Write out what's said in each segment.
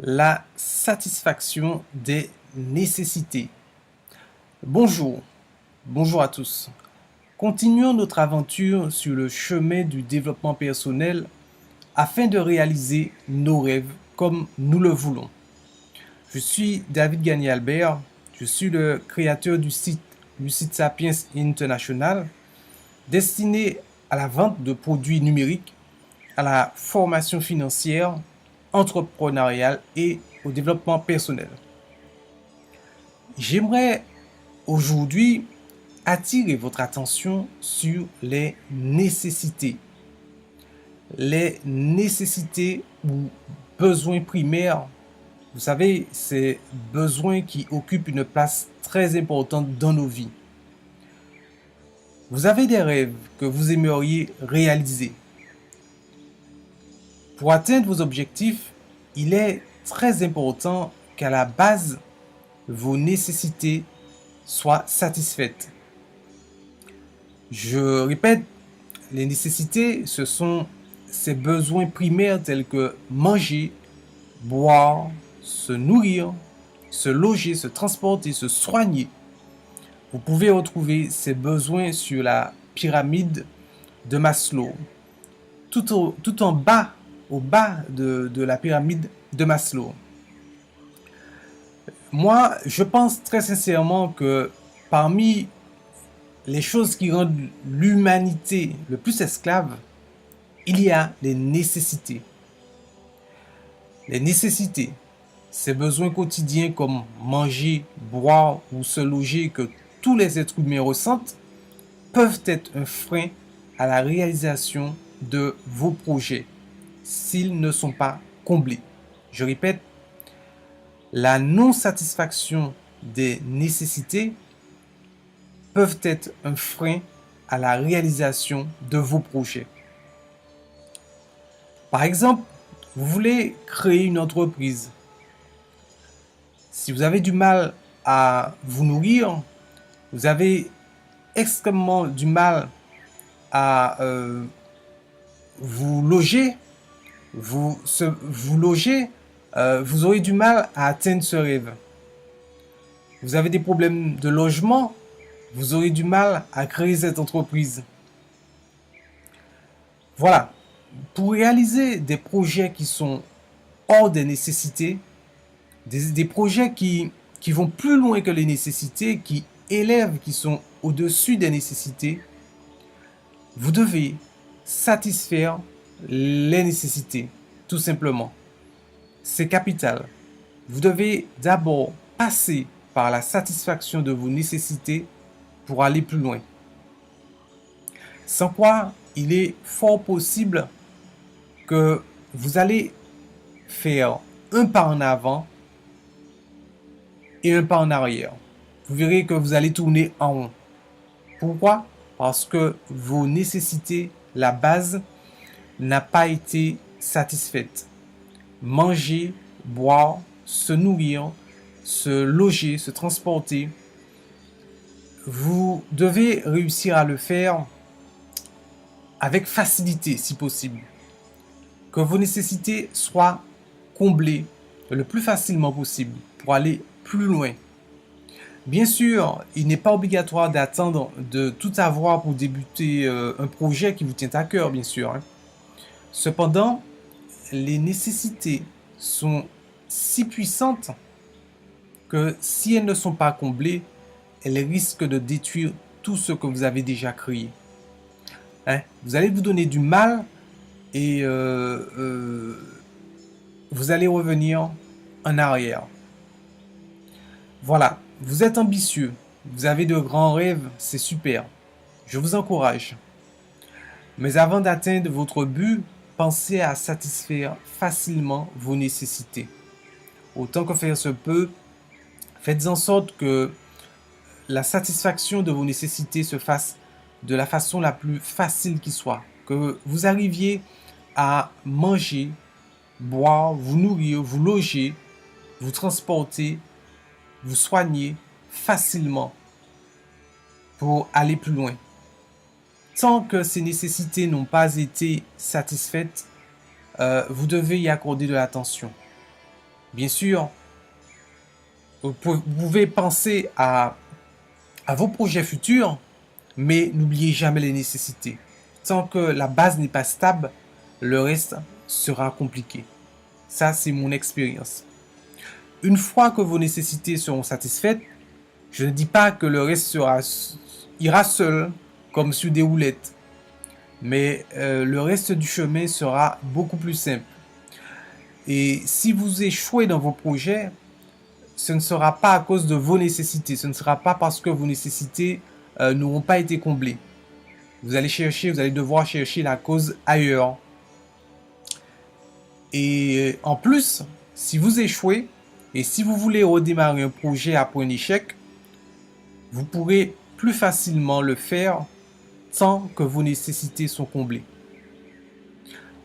La satisfaction des nécessités. Bonjour, bonjour à tous. Continuons notre aventure sur le chemin du développement personnel afin de réaliser nos rêves comme nous le voulons. Je suis David Gagné-Albert, je suis le créateur du site Sapiens International, destiné à la vente de produits numériques, à la formation financière, entrepreneuriale et au développement personnel. J'aimerais aujourd'hui attirer votre attention sur les nécessités. Les nécessités ou besoins primaires, vous savez, ces besoins qui occupent une place très importante dans nos vies. Vous avez des rêves que vous aimeriez réaliser. Pour atteindre vos objectifs, il est très important qu'à la base, vos nécessités soient satisfaites. Je répète, les nécessités, ce sont ces besoins primaires tels que manger, boire, se nourrir, se loger, se transporter, se soigner. Vous pouvez retrouver ces besoins sur la pyramide de Maslow. Tout en bas, au bas de la pyramide de Maslow. Moi, je pense très sincèrement que parmi les choses qui rendent l'humanité le plus esclave, il y a les nécessités. Les nécessités, ces besoins quotidiens comme manger, boire ou se loger que tous les êtres humains ressentent, peuvent être un frein à la réalisation de vos projets s'ils ne sont pas comblés. Je répète, la non-satisfaction des nécessités peuvent être un frein à la réalisation de vos projets. Par exemple, vous voulez créer une entreprise. Si vous avez du mal à vous nourrir, vous avez extrêmement du mal à vous loger, vous aurez du mal à atteindre ce rêve. Vous avez des problèmes de logement, vous aurez du mal à créer cette entreprise. Voilà. Pour réaliser des projets qui sont hors des nécessités, des projets qui vont plus loin que les nécessités, qui élèvent, qui sont au-dessus des nécessités, vous devez satisfaire les nécessités, tout simplement. C'est capital. Vous devez d'abord passer par la satisfaction de vos nécessités pour aller plus loin. Sans quoi, il est fort possible que vous allez faire un pas en avant et un pas en arrière. Vous verrez que vous allez tourner en rond. Pourquoi? Parce que vos nécessités, la base, n'a pas été satisfaite. Manger, boire, se nourrir, se loger, se transporter. Vous devez réussir à le faire avec facilité si possible. Que vos nécessités soient comblées le plus facilement possible pour aller plus loin. Bien sûr, il n'est pas obligatoire d'attendre de tout avoir pour débuter un projet qui vous tient à cœur, bien sûr. Cependant, les nécessités sont si puissantes que si elles ne sont pas comblées, elles risquent de détruire tout ce que vous avez déjà créé. Vous allez vous donner du mal et vous allez revenir en arrière. Voilà, vous êtes ambitieux, vous avez de grands rêves, c'est super. Je vous encourage. Mais avant d'atteindre votre but, pensez à satisfaire facilement vos nécessités. Autant que faire se peut, faites en sorte que la satisfaction de vos nécessités se fasse de la façon la plus facile qui soit. Que vous arriviez à manger, boire, vous nourrir, vous loger, vous transporter, vous soigner facilement pour aller plus loin. Tant que ces nécessités n'ont pas été satisfaites, vous devez y accorder de l'attention. Bien sûr, vous pouvez penser à vos projets futurs, mais n'oubliez jamais les nécessités. Tant que la base n'est pas stable, le reste sera compliqué. Ça, c'est mon expérience. Une fois que vos nécessités seront satisfaites, je ne dis pas que le reste ira seul, comme sur des roulettes. Mais le reste du chemin sera beaucoup plus simple. Et si vous échouez dans vos projets, ce ne sera pas à cause de vos nécessités. Ce ne sera pas parce que vos nécessités n'auront pas été comblées. Vous allez devoir chercher la cause ailleurs. Et en plus, si vous échouez et si vous voulez redémarrer un projet après un échec, vous pourrez plus facilement le faire tant que vos nécessités sont comblées.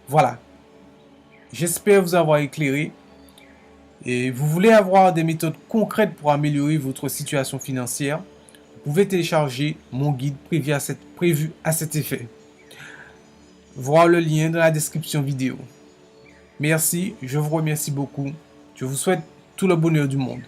Voilà. J'espère vous avoir éclairé. Et vous voulez avoir des méthodes concrètes pour améliorer votre situation financière, vous pouvez télécharger mon guide prévu à cet effet. Voir le lien dans la description vidéo. Merci, je vous remercie beaucoup. Je vous souhaite tout le bonheur du monde.